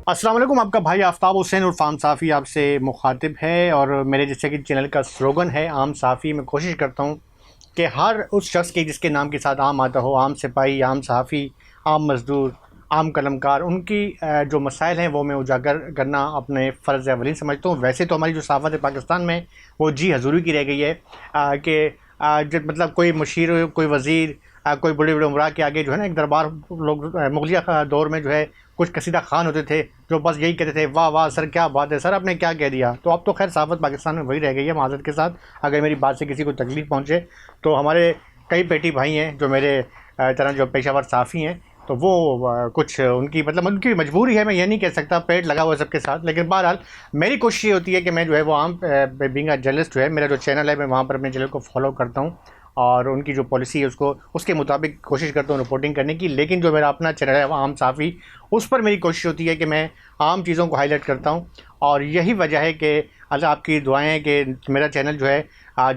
السلام علیکم، آپ کا بھائی آفتاب حسین اور عام صحافی آپ سے مخاطب ہے، اور میرے جیسے کہ چینل کا سلوگن ہے عام صحافی۔ میں کوشش کرتا ہوں کہ ہر اس شخص کی جس کے نام کے ساتھ عام آتا ہو، عام سپاہی، عام صحافی، عام مزدور، عام قلمکار، ان کی جو مسائل ہیں وہ میں اجاگر کرنا اپنے فرض اولین سمجھتا ہوں۔ ویسے تو ہماری جو صحافت ہے پاکستان میں وہ جی حضوری کی رہ گئی ہے کہ جب مطلب کوئی مشیر، کوئی وزیر، کوئی بڑے بڑے عمرا کے آگے جو ہے نا ایک دربار، لوگ مغلیہ دور میں جو ہے کچھ کسیدہ خان ہوتے تھے جو بس یہی کہتے تھے واہ واہ سر کیا بات ہے، سر آپ نے کیا کہہ دیا۔ تو اب تو خیر صحافت پاکستان میں وہی رہ گئی ہے، معذرت کے ساتھ اگر میری بات سے کسی کو تکلیف پہنچے تو ہمارے کئی بیٹی بھائی ہیں جو میرے طرح جو پیشہ ور صحافی ہیں، تو وہ کچھ ان کی مطلب ان کی مجبوری ہے، میں یہ نہیں کہہ سکتا، پیٹ لگا ہوا ہے سب کے ساتھ، لیکن بہرحال میری کوشش یہ ہوتی ہے کہ میں جو ہے وہ عام بینگ اے جرنلسٹ جو ہے، میرا جو چینل ہے میں وہاں پر اپنے چینل کو فالو کرتا ہوں اور ان کی جو پالیسی ہے اس کے مطابق کوشش کرتا ہوں رپورٹنگ کرنے کی۔ لیکن جو میرا اپنا چینل ہے عام صحافی، اس پر میری کوشش ہوتی ہے کہ میں عام چیزوں کو ہائی لائٹ کرتا ہوں، اور یہی وجہ ہے کہ اللہ آپ کی دعائیں ہیں کہ میرا چینل جو ہے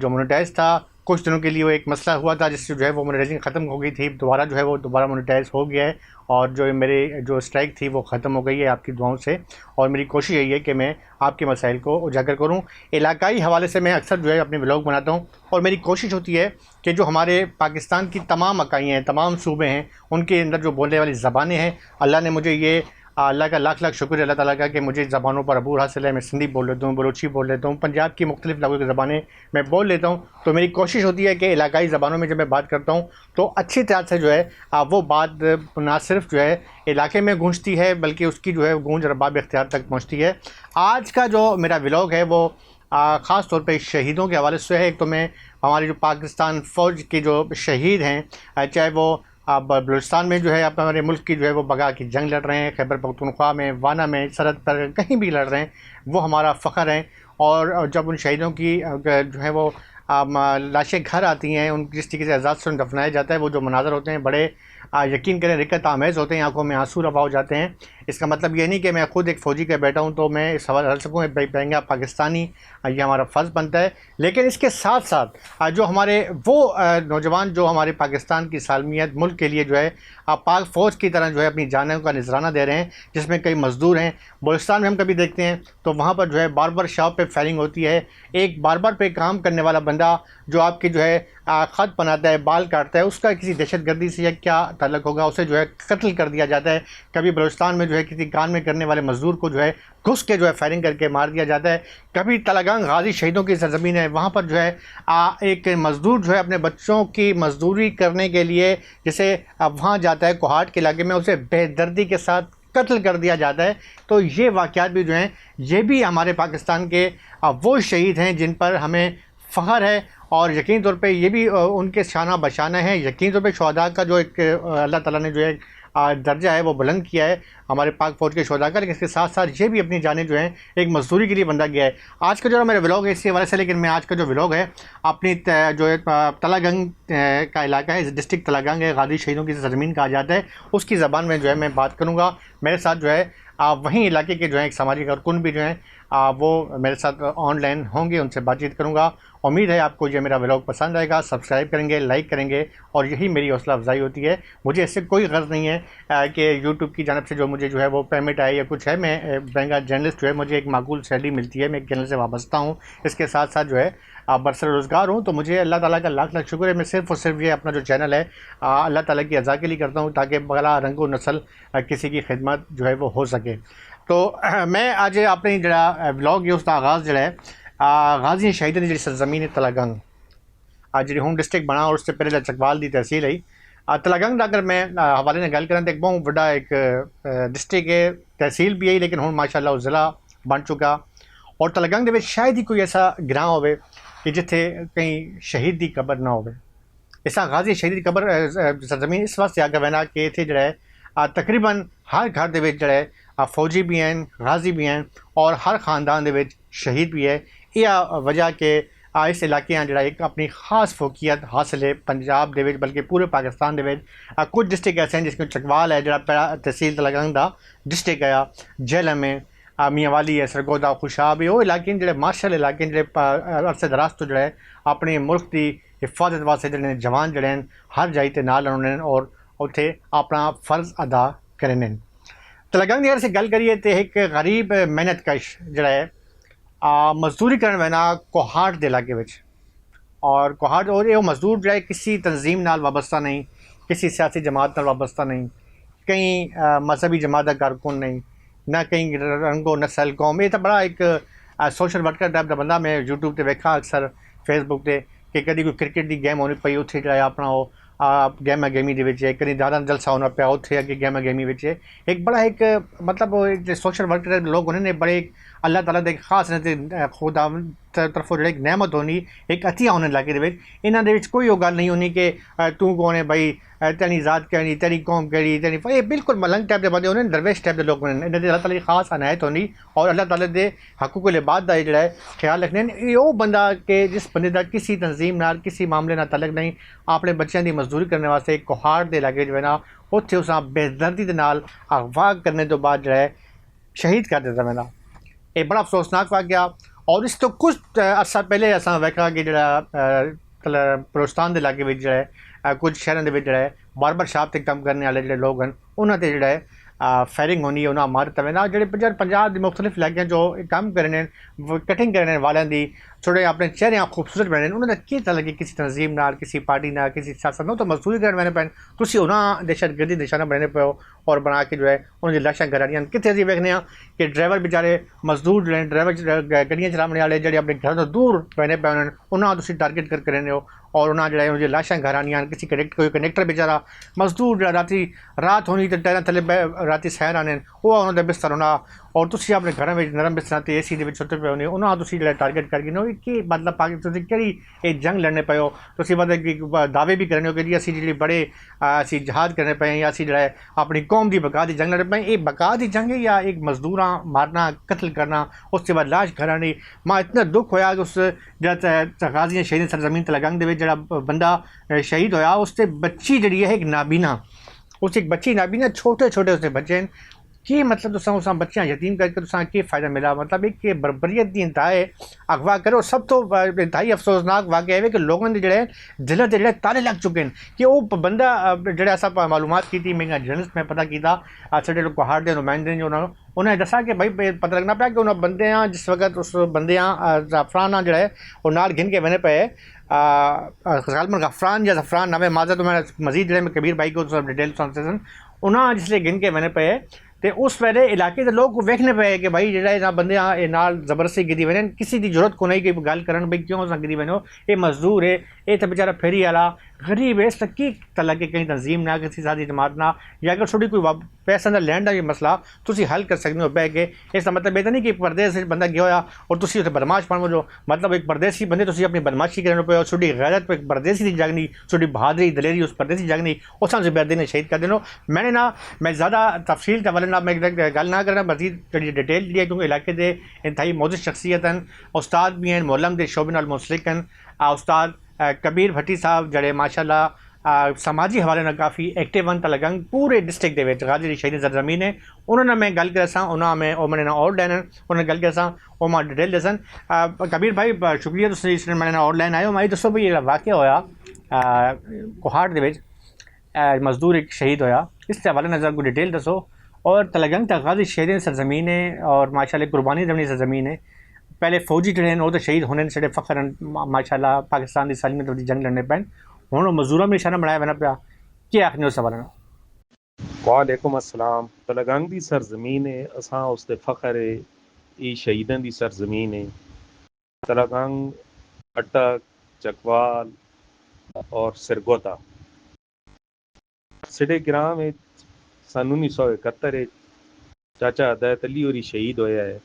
جو مونیٹائز تھا کچھ دنوں کے لیے، وہ ایک مسئلہ ہوا تھا جس سے جو ہے وہ مونیٹائزنگ ختم ہو گئی تھی، دوبارہ جو ہے وہ دوبارہ مونیٹائز ہو گیا ہے، اور جو میرے جو اسٹرائک تھی وہ ختم ہو گئی ہے آپ کی دعاؤں سے۔ اور میری کوشش یہی ہے کہ میں آپ کے مسائل کو اجاگر کروں۔ علاقائی حوالے سے میں اکثر جو ہے اپنے ولاگ بناتا ہوں، اور میری کوشش ہوتی ہے کہ جو ہمارے پاکستان کی تمام اکائیاں ہیں، تمام صوبے ہیں، ان کے اندر جو بولنے والی زبانیں ہیں، اللہ نے مجھے یہ اللہ کا لاکھ لاکھ شکر ہے اللہ تعالیٰ کا کہ مجھے زبانوں پر عبور حاصل ہے۔ میں سندھی بول لیتا ہوں، بلوچی بول لیتا ہوں، پنجاب کی مختلف علاقوں کی زبانیں میں بول لیتا ہوں۔ تو میری کوشش ہوتی ہے کہ علاقائی زبانوں میں جب میں بات کرتا ہوں تو اچھی طرح سے جو ہے وہ بات نہ صرف جو ہے علاقے میں گونجتی ہے بلکہ اس کی جو ہے گونج رباب اختیار تک پہنچتی ہے۔ آج کا جو میرا ولاگ ہے وہ خاص طور پہ شہیدوں کے حوالے سے ہے۔ ایک تو میں ہماری جو پاکستان فوج کے جو شہید ہیں، چاہے وہ بلوچستان میں جو ہے ہمارے ملک کی جو ہے وہ بغا کی جنگ لڑ رہے ہیں، خیبر پختونخوا میں، وانا میں، سرحد پر کہیں بھی لڑ رہے ہیں، وہ ہمارا فخر ہے۔ اور جب ان شہیدوں کی جو ہے وہ لاشیں گھر آتی ہیں، ان جس طریقے سے عزت سے دفنایا جاتا ہے، وہ جو مناظر ہوتے ہیں بڑے یقین کریں رقت آمیز ہوتے ہیں، آنکھوں میں آنسو روا ہو جاتے ہیں۔ اس کا مطلب یہ نہیں کہ میں خود ایک فوجی کا بیٹا ہوں تو میں اس حوالے سے سکوں بینگا پاکستانی، یہ ہمارا فرض بنتا ہے۔ لیکن اس کے ساتھ ساتھ جو ہمارے وہ نوجوان جو ہمارے پاکستان کی سالمیت ملک کے لیے جو ہے پاک فوج کی طرح جو ہے اپنی جانوں کا نذرانہ دے رہے ہیں، جس میں کئی مزدور ہیں۔ بلوچستان میں ہم کبھی دیکھتے ہیں تو وہاں پر جو ہے باربر شاپ پہ فائرنگ ہوتی ہے، ایک باربر پہ کام کرنے والا بندہ جو آپ کے جو ہے خط بناتا ہے، بال کاٹتا ہے، اس کا کسی دہشت گردی سے یا کیا تعلق ہوگا، اسے جو ہے قتل کر دیا جاتا ہے۔ کبھی بلوچستان میں جو ہے کسی کان میں کرنے والے مزدور کو جو ہے گھس کے جو ہے فائرنگ کر کے مار دیا جاتا ہے۔ کبھی تلگنگ غازی شہیدوں کی سرزمین ہے، وہاں پر جو ہے ایک مزدور جو ہے اپنے بچوں کی مزدوری کرنے کے لیے جیسے وہاں جاتا ہے کوہاٹ کے علاقے میں، اسے بے دردی کے ساتھ قتل کر دیا جاتا ہے۔ تو یہ واقعات بھی جو ہیں یہ بھی ہمارے پاکستان کے وہ شہید ہیں جن پر ہمیں فخر ہے، اور یقینی طور پہ یہ بھی ان کے شانہ بشانہ ہیں۔ یقینی طور پہ شہداء کا جو ایک اللہ تعالیٰ نے جو ہے درجہ ہے وہ بلند کیا ہے ہمارے پاک فوج کے شہداء کا، لیکن اس کے ساتھ ساتھ یہ بھی اپنی جانیں جو ہیں ایک مزدوری کے لیے بندہ گیا ہے۔ آج کا جو میرا ولاگ ہے اسی حوالے سے، لیکن میں آج کا جو ولاگ ہے اپنی جو ہے تلگنگ کا علاقہ ہے، ڈسٹرکٹ تلگنگ ہے، غازی شہیدوں کی سرزمین کہا جاتا ہے، اس کی زبان میں جو ہے میں بات کروں گا۔ میرے ساتھ جو ہے وہیں علاقے کے جو ہیں ایک سماجی کارکن بھی جو ہیں وہ میرے ساتھ آن لائن ہوں گے، ان سے بات چیت کروں گا۔ امید ہے آپ کو یہ میرا ولاگ پسند آئے گا، سبسکرائب کریں گے، لائک کریں گے، اور یہی میری حوصلہ افزائی ہوتی ہے۔ مجھے اس سے کوئی غرض نہیں ہے کہ یوٹیوب کی جانب سے جو مجھے جو ہے وہ پیمنٹ آئے یا کچھ ہے، میں بینگا جرنلسٹ جو ہے مجھے ایک معقول سیلری ملتی ہے، میں ایک چینل سے وابستہ ہوں، اس کے ساتھ ساتھ جو ہے برسر روزگار ہوں۔ تو مجھے اللہ تعالیٰ کا لاکھ لاکھ شکر ہے، میں صرف اور صرف یہ اپنا جو چینل ہے اللہ تعالیٰ کی رضا کے لیے کرتا ہوں تاکہ بغلا رنگ و نسل کسی کی خدمت جو ہے وہ ہو سکے۔ تو میں آج اپنی جڑا ولاگ ہے اس کا آغاز جڑا ہے غازی شہیدوں کی جڑی سرزمین ہے تلگنگ جی ہوم ڈسٹرکٹ بنا، اور اس سے پہلے چکوال دی تحصیل ہے تلگنگ کا۔ اگر میں حوالے نے گل کریں تو ایک بہت بڑا ایک ڈسٹرکٹ ہے، تحصیل بھی ہے، لیکن ہوں ماشاءاللہ وہ ضلع بن چکا۔ اور تلگنگ دے وچ شاید ہی کوئی ایسا گراں ہوئے کہ جتھے کہیں شہید دی قبر نہ ہوئے۔ ایسا غازی شہید دی قبر سرزمین اس واسطے آگے وینا کہ اتنے جڑا ہے تقریباً ہر گھر دے وچ جڑا ہے فوجی بھی ہیں، غازی بھی ہیں، اور ہر خاندان دے وچ شہید بھی ہے۔ یہ وجہ کہ اس علاقے جڑا ایک اپنی خاص فوقیت حاصل ہے پنجاب دے وچ بلکہ پورے پاکستان دے وچ۔ کچھ ڈسٹرکٹ ایسے ہیں جس میں چکوال ہے جڑا پہلا تحصیل تلگنگ دا ڈسٹرکٹ ہے، جہلم ہے، میاں والی ہے، سرگودا، خوشاب ہے، وہ علاقے جڑے مارشل علاقے جڑے عرصے دراز تو جڑا ہے اپنے ملک کی حفاظت واسطے جڑے جوان جڑے ہیں ہر جائی تے نال رہنے اور اتنے اپنا فرض ادا کرنے۔ تلگنگ نگر سے گل کریے تو ایک غریب محنت کش جڑا ہے مزدوری کرنے والا کوہاٹ کے علاقے میں، اور کوہاٹ اور یہ مزدور جو ہے کسی تنظیم نال وابستہ نہیں، کسی سیاسی جماعت نال وابستہ نہیں، کہیں مذہبی جماعت کا کارکن نہیں، نہ کہیں رنگ و نسل قوم. یہ تو بڑا ایک سوشل ورکر ٹائپ کا بندہ میں یوٹیوب تے ویکھا اکثر فیس بک تے کہ کدی کوئی کرکٹ دی گیم ہونی پئی اتھے جائے اپنا وہ گیما گیمی دے وچ کدی زیادہ جلسہ ہونا پیا اتھے اگے گیما گیمی وچ ایک بڑا ایک مطلب سوشل ورکر لوگ ہونے نے بڑے اللہ تعالیٰ دے خاص خدا طرفوں جو ایک نعمت ہونی ایک عطیہ ہونے علاقے دے وچ انہاں دے وچ کوئی وہ گل نہیں ہونی کہ تو کون ہے بھائی تیری ذات کہڑی تیری قوم کہڑی تیری یہ بالکل ملنگ ٹائپ دے بندے ہونے درویش ٹائپ دے لوگ ہونے انہاں دے اللہ تعالیٰ کی خاص عنایت ہونی اور اللہ تعالیٰ دے حقوق العباد دا جڑا ہے خیال رکھنے یہ وہ بندہ کہ جس بندے دا کسی تنظیم نال کسی معاملے نال تعلق نہیں اپنے بچیاں دی مزدوری کرنے واسطے ایک کوہاٹ دے علاقے جو ہے نا اتھے اساں بے دردی دے نال اغوا کرنے تو بعد جو ہے شہید کر دیتا میں نا. یہ بڑا افسوسناک واقعہ. اور اس تو کچھ عرصہ پہلے اساں ویکھا کہ جڑا بلوچستان دے علاقے وچ جڑا ہے کچھ شہراں دے وچ جڑا ہے باربر شاپ تے کام کرنے والے جڑے لوگ ہیں انہاں تے جڑا ہے فائرنگ ہونی انہاں مارت ہوئے نا جڑے پنجاب دے مختلف علاقے جو کام کرنے کٹنگ کرنے والوں دی تھوڑے اپنے چہرے خوبصورت بننے انہوں نے کی تعلق ہے کسی تنظیم نال کسی پارٹی نال کسی سیاست نال تو مزدوری کرنے والے پین تسی انہاں دہشت گردی نشانہ بننے پے ہو اور بنا کے جو ہے انہوں دی لاشاں گھر آنیاں کتنے اسی ویکھنے کہ ڈرائیور بیچارے مزدور جو ہیں ڈرائیور گڈیاں چلانے والے جڑے اپنے گھر تو دور بہنے پے انہاں تسی ٹارگیٹ کر رہے ہو اور انہاں جڑا ہے انہوں دی لاشاں گھر آنیاں کسی کوئی کنیکٹر بیچارا مزدور جڑا رات ہونی تو ٹائراں تھلے راتی سیر آنے وہ انہوں دے بستر ہونا اور تسی اپنے گھراں وچ نرم بستراں تے اے سی دے وچ ستے پے ہونے انہاں تسی جڑا ٹارگیٹ کر گئے کہ مطلب تسی کہڑی یہ جنگ لڑنے پے ہو تسی مطلب دعوے بھی کرنے ہو کہ جی اسی جڑی بڑے اسی جہاد کرنے پے ہیں یا اسی جڑا ہے اپنی قوم دی بقا دی جنگ لڑنے پے ہیں یہ بقا دی جنگ ہے یا ایک مزدوراں مارنا قتل کرنا اس کے بعد لاش گھر آنی. ماں اتنا دکھ ہویا کہ اس جڑا غازی شہید سرزمین تلگنگ دے وچ جڑا بندہ شہید ہویا اس تے بچی جڑی ہے ایک نابینا اس ایک بچی نابینا چھوٹے چھوٹے اس نے بچے ہیں کہ مطلب تساں بچیاں یتیم کر کے تساں کی فائدہ ملا مطلب ایک کہ بربریت دی انتہائی اغوا کرو. سب تو انتہائی افسوسناک واقعہ ہے کہ لوگوں نے جڑے دلوں تے جڑے تالے لگ چکے ہیں کہ وہ بندہ جڑا سب معلومات کی تھی میں جرنلسٹ میں پتہ کیتا ساڈے لوگ کوہاٹ دے نمائندے جو انہوں نے دسا کہ بھائی پتہ لگنا پیا کہ انہوں بندے جس وقت اس بندے زعفران جڑا ہے وہ نال گھن کے بنے پے غالباً غفران یا زعفران نام ماضا تو میں مزید جڑے میں کبیر بھائی کو ڈیٹیل سنتے سن انہاں جس لیے گن کے بنے پے تو اس ویلے علاقے کے لوگ ویکھنے پے کہ بھائی جڑا یہاں بندے نال زبردستی گدی بنے کسی دی ضرورت کو نہیں کہ گل کرن بھائی کیوں گدی بنو یہ مزدور ہے یہ تو بیچارہ پھیری والا غریب ہے اس تک کی تعلق ہے کہیں تنظیم نہ کسی ساتھی جماعت نہ یا اگر تھوڑی کوئی پیسہ نہ لینڈ کا یہ مسئلہ تسی حل کر سکتے ہو بہ کے. اس کا مطلب یہ تو نہیں کہ پردیس بندہ گیا ہوا اور تسی اسے بدماش بن جو مطلب ایک پردیسی بندے تسی اپنی بدماشی کرنے پے چھوٹی غیرت پہ ایک پردیسی دی جگنی چھوٹی بہادری دلیری اس پردیسی جگنی اس زبردی نے شہید کر دینا. میں نے نہ میں زیادہ تفصیل کے حوالے نہ میں گل نہ کرنا مزید ڈیٹیل دی ہے کیونکہ علاقے دے انتہائی موزز شخصیت ہیں استاد بھی ہیں معلم دے شعبے نال منسلک ہیں. استاد کبیر بھٹی صاحب جڑے ماشاء اللہ سماجی حوالے نہ کافی ایکٹیو ہیں تلگنگ پورے ڈسٹرکٹ دے وچ غازی شہید سرزمین ہے انہوں نے میں گل کرساں انہوں میں او میں آن لائن انہوں نے گل کرساں او ماں ڈیٹیل دسن. کبیر بھائی شکریہ تسی اس نے میں آن لائن آئے ہو میں دسو بھائی یہ واقعہ ہویا کوہاٹ دے وچ مزدور ایک شہید ہویا اس کے حوالے نظر کو ڈیٹیل دسو. اور تلگنگ تا غازی شہید سرزمین ہے اور ماشاء اللہ قربانی دونی سرزمین ہے. پہلے فوجی جڑے ہیں وہ تو شہید ہونے سے فخر ہیں ماشاء اللہ پاکستان کی سالمیت والی جنگ لڑنے پہ ہوں مزدوروں میں نشانہ بنایا بنا پیا کیا آخری اس سوال. وعلیکم السلام. تلگنگ دی سرزمین ہے اساں اس تے فخر ہے یہ شہیداں دی سرزمین ہے. تلگنگ اٹک چکوال اور سرگوتا سڈے گراں میں سن 1971 چاچا ہدایت علی ہوری شہید ہویا ہے.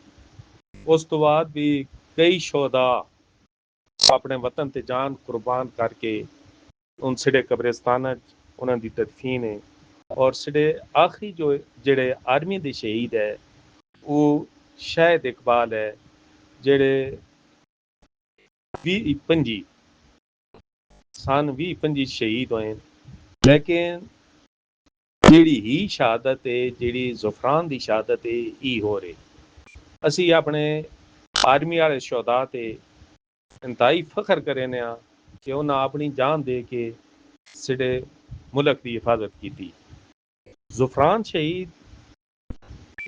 اس تو بعد بھی کئی شہداء اپنے وطن تے جان قربان کر کے ان سڈے قبرستان انہاں دی تدفین ہے. اور سڈے آخری جو جڑے آرمی دے شہید ہے وہ شاہد اقبال ہے جڑے 2025 سن 2025 شہید ہوئے. لیکن جیڑی ہی شہادت ہے جیڑی زعفران دی شہادت ہے ای ہو رہی. اسی اپنے آرمی والے شہداء تے انتہائی فخر کرنے ہاں کہ انہاں اپنی جان دے کے سڈے ملک دی حفاظت کی تھی. زعفران شہید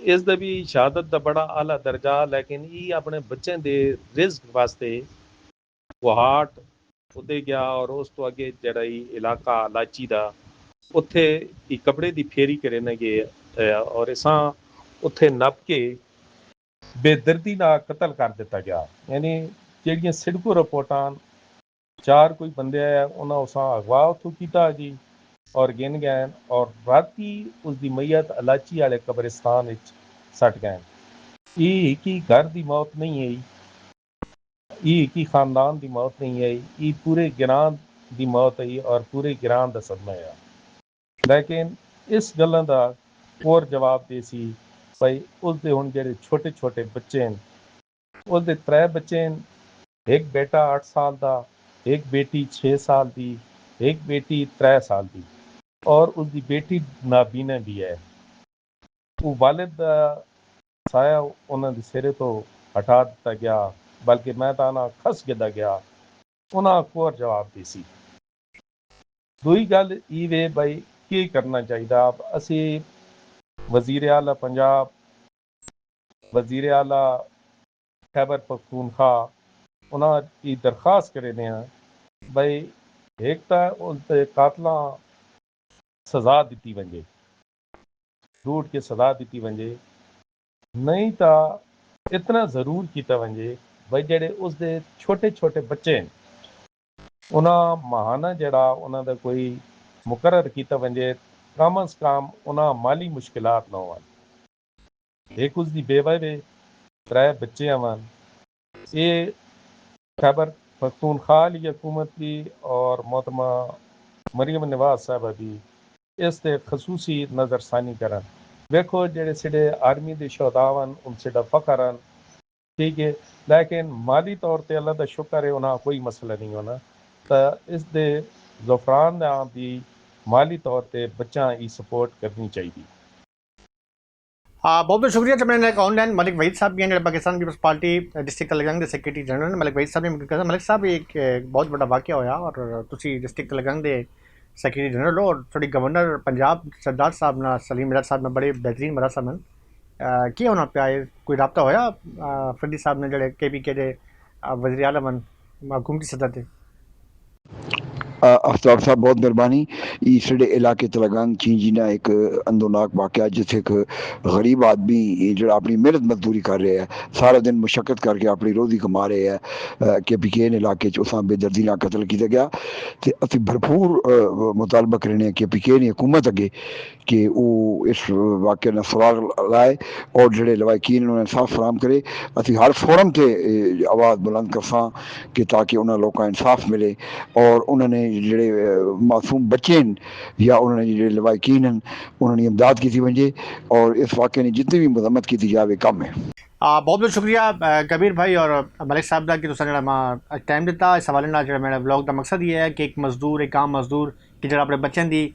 اس دا بھی شہادت دا بڑا اعلیٰ درجہ، لیکن یہ اپنے بچے دے رزق واسطے کوہاٹ ادے گیا اور اس تو اگے جڑا علاقہ لاچی دا اتھے یہ کپڑے دی پھیری کرے نہ گئے اور اساں اتھے نپ کے بے دردی نہ قتل کر دیتا گیا. یعنی جہڑیاں سڑکوں رپورٹاں 4 کوئی بندے آئے انہاں اساں اغوا اتھوں کیتا جی اور گن گئے اور راتی اس دی میت الاچی والے قبرستان وچ سٹ گئے. یہ کی گھر دی موت نہیں ہے، یہ کی خاندان دی موت نہیں ہے، یہ پورے گران دی موت ہے اور پورے گران دا صدمہ ہے. لیکن اس گلاں دا اور جواب دے سی بھائی اس دے ہن جڑے چھوٹے چھوٹے بچے ہیں، اس دے 3 بچے ہیں، ایک بیٹا 8 سال دا، ایک بیٹی 6 سال دی، ایک بیٹی 3 سال دی اور اس دی بیٹی نابینا بھی ہے. وہ والد دا سایہ انہاں دے سرے تو ہٹا دیتا گیا، بلکہ میں تانا کھس گدا گیا. انہاں کو اور جواب دی سی. دوئی گل ای وے بھائی کی کرنا چاہیے. اب اسی وزیر اعلیٰ پنجاب، وزیر اعلیٰ خیبر پختونخوا انہاں کی درخواست کرے دے ہیں بھائی ایک تا ان تے قاتلاں سزا دیتی ونجے، جھوٹ کے سزا دیتی ونجے، نہیں تا اتنا ضرور کیتا ونجے بھائی جڑے اس دے چھوٹے چھوٹے بچے ہیں انہاں ماہانہ جڑا انہاں دا کوئی مقرر کیتا ونجے، کم از کم انہاں مالی مشکلات نہ ہوان. ایک اس دی بیوہ وے 3 بچے آوان. یہ خیبر پختونخوا کی حکومت کی اور محترمہ مریم نواز صاحبہ بھی اس تے خصوصی نظر ثانی کرن. ویکھو جڑے سڈے آرمی دے شہداء ان سڈا فخر ہیں، ٹھیک ہے، لیکن مالی طور تے اللہ دا شکر ہے انہاں کوئی مسئلہ نہیں ہونا. تو اس دے زعفران دی مالی طور تے بچاں کی سپورٹ کرنی چاہیے. بہت بہت شکریہ. جب میں نے آن لائن ملک وحید صاحب بھی ہیں Pakistan Peoples party district Talagang کے سیکرٹری جنرل. ملک وحید صاحب نے ملک صاحب ایک بہت بڑا واقعہ ہویا اور تسی ڈسٹرکٹ تلگنگ دے سیکرٹری جنرل ہو اور تھوڑی گورنر پنجاب سردار صاحب نا سلیم مراد صاحب نے بڑے بہترین مراد صاحب نے کیا ہونا پیا ہے کوئی رابطہ ہویا فردی صاحب نے جڑے کے پی کے دے وزیر اعلیٰ من حکومتی سطح تے؟ آفتاب صاحب بہت مہربانی. یہ سڑے علاقے تلگنگ چینجینا ایک اندوناک واقعہ جس ایک غریب آدمی جو اپنی محنت مزدوری کر رہے ہیں، سارا دن مشقت کر کے اپنی روزی کما رہے ہیں کہ پی کے این علاقے اساں بے دردی نہ قتل کیا گیا. تو اسی بھرپور مطالبہ کرنے ہیں کہ پی کے این حکومت اگے کہ وہ اس واقعے نہ سراغ لائے اور جڑے لوائقین انہوں نے انصاف فراہم کرے. اسی ہر فورم تے آواز بلند کرساں کہ تاکہ انہوں لوگوں انصاف ملے اور انہوں نے جڑے معصوم بچے ہیں یا انہوں نے جڑے لوائقین ہیں انہوں نے امداد کی ونجے اور اس واقعے نے جتنی بھی مذمت کی جاوے کم ہے. بہت بہت شکریہ کبیر بھائی اور ملک صاحب کا کہ تساں جڑا ٹائم دیتا. اس حوالے نال جڑا میرا بلاگ کا مقصد یہ ہے کہ ایک مزدور ایک عام مزدور کہ جڑا اپنے بچوں دی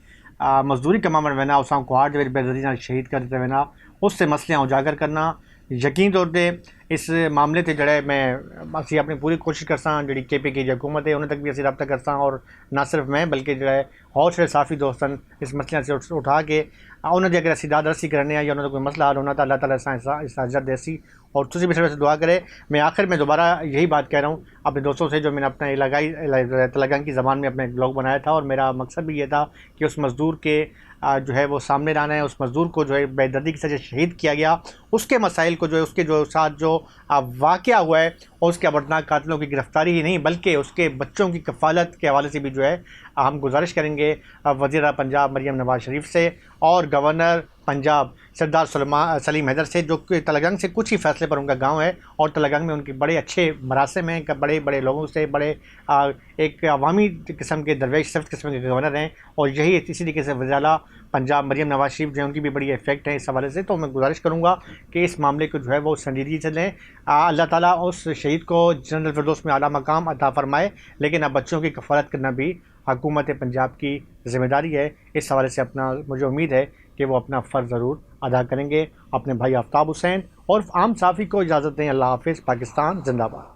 مزدوری کماون وینا اساں کوہاٹ دے وچ بے دردی نال شہید کر دیتا وینا اس سے مسئلے اجاگر کرنا. یقین طور پہ اس معاملے تے جڑے میں اسی اپنی پوری کوشش کرساں جڑی کے پی کی حکومت ہے انہوں تک بھی اسی رابطہ کرساں اور نہ صرف میں بلکہ جڑے اور سارے صافی دوستن اس مسئلے سے اٹھا کے انہوں نے اگر اسی داد رسی کرنے یا انہوں نے کوئی مسئلہ حل ہونا تو اللہ تعالیٰ اس اجر دیسی اور تسی بھی سے دعا کرے. میں آخر میں دوبارہ یہی بات کہہ رہا ہوں اپنے دوستوں سے جو میں نے اپنے علاقائی تلگنگ کی زبان میں اپنے بلاگ بنایا تھا اور میرا مقصد بھی یہ تھا کہ اس مزدور کے جو ہے وہ سامنے لانا ہے. اس مزدور کو جو ہے بے دردی کی وجہ سے شہید کیا گیا، اس کے مسائل کو جو ہے اس کے جو ساتھ جو واقعہ ہوا ہے اور اس کے ابرناک قاتلوں کی گرفتاری ہی نہیں بلکہ اس کے بچوں کی کفالت کے حوالے سے بھی جو ہے ہم گزارش کریں گے وزیر پنجاب مریم نواز شریف سے اور گورنر پنجاب سردار سلیم حیدر سے جو کہ تلگنگ سے کچھ ہی فاصلے پر ان کا گاؤں ہے اور تلگنگ میں ان کے بڑے اچھے مراسم ہیں، بڑے بڑے لوگوں سے بڑے ایک عوامی قسم کے درویش صفت قسم کے گورنر ہیں اور یہی اسی طریقے سے وزیر اعلیٰ پنجاب مریم نواز شریف جو ہیں ان کی بھی بڑی افیکٹ ہے اس حوالے سے. تو میں گزارش کروں گا کہ اس معاملے کو جو ہے وہ سنجیدگی سے لیں. اللہ تعالیٰ اس شہید کو جنرل الفردوس میں اعلیٰ مقام عطا فرمائے، لیکن اب بچوں کی کفالت کرنا بھی حکومت پنجاب کی ذمہ داری ہے. اس حوالے سے مجھے امید ہے کہ وہ اپنا فرض ضرور ادا کریں گے. اپنے بھائی آفتاب حسین اور عام صحافی کو اجازت دیں. اللہ حافظ. پاکستان زندہ باد.